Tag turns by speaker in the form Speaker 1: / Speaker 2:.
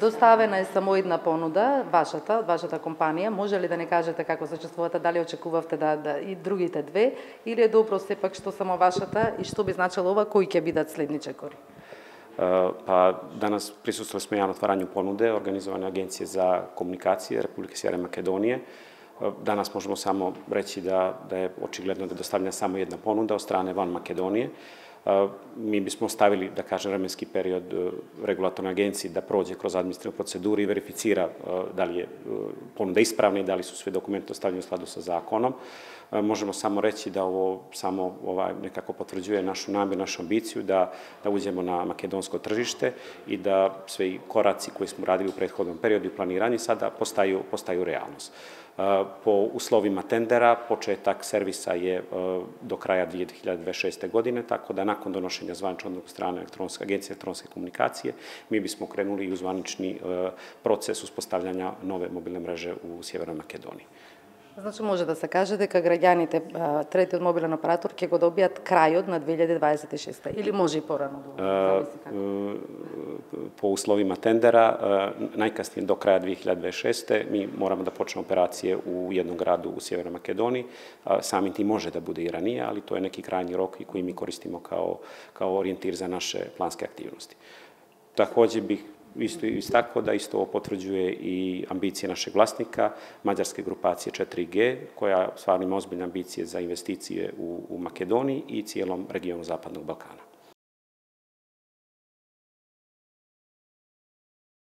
Speaker 1: Доставена е само една понуда, вашата компанија. Може ли да не кажете како се чувствувате, дали очекувавте да и другите две, или е добро сепак што само вашата и што би значило ова, кои ќе бидат следни чекори?
Speaker 2: Pa danas prisustvovali smo javnom otvaranju ponude organizovane Agencije za komunikacije Republike Sjeverne Makedonije. Danas možemo samo reći da je očigledno da je dostavljena samo jedna ponuda od strane van Makedonije. Mi bismo ostavili, da kažem, vremenski period regulatornoj agenciji da prođe kroz administrativnu proceduru i verificira da li je ponuda ispravna i da li su svi dokumenti dostavljeni u skladu sa zakonom. Možemo samo reći da ovo samo nekako potvrđuje našu namjeru, našu ambiciju da uđemo na makedonsko tržište i da sve koraci koji smo radili u prethodnom periodu i planiranje sada postaju realnost. Po uslovima tendera, početak servisa je do kraja 2026. godine, tako da nakon donošenja zvaničnog od strane Agencije elektronske komunikacije, mi bismo krenuli i u zvanični proces uspostavljanja nove mobilne mreže u Sjevernoj Makedoniji.
Speaker 1: Значи може да се каже дека граѓаните третиот мобилен оператор ќе го добијат крајот на 2026 или може и порано?
Speaker 2: Po uslovima tendera, najkasnije do kraja 2026. mi moramo da počnemo operacije u jednom gradu u Sjevernoj Makedoniji. Samim tim može da bude i ranije, ali to je neki krajnji rok i koji mi koristimo kao orijentir za naše planske aktivnosti. Takođe bih istakao da isto ovo potvrđuje i ambicije našeg vlasnika, mađarske grupacije 4G, koja stvarno ima ozbiljne ambicije za investicije u Makedoniji i cijelom regionu Zapadnog Balkana.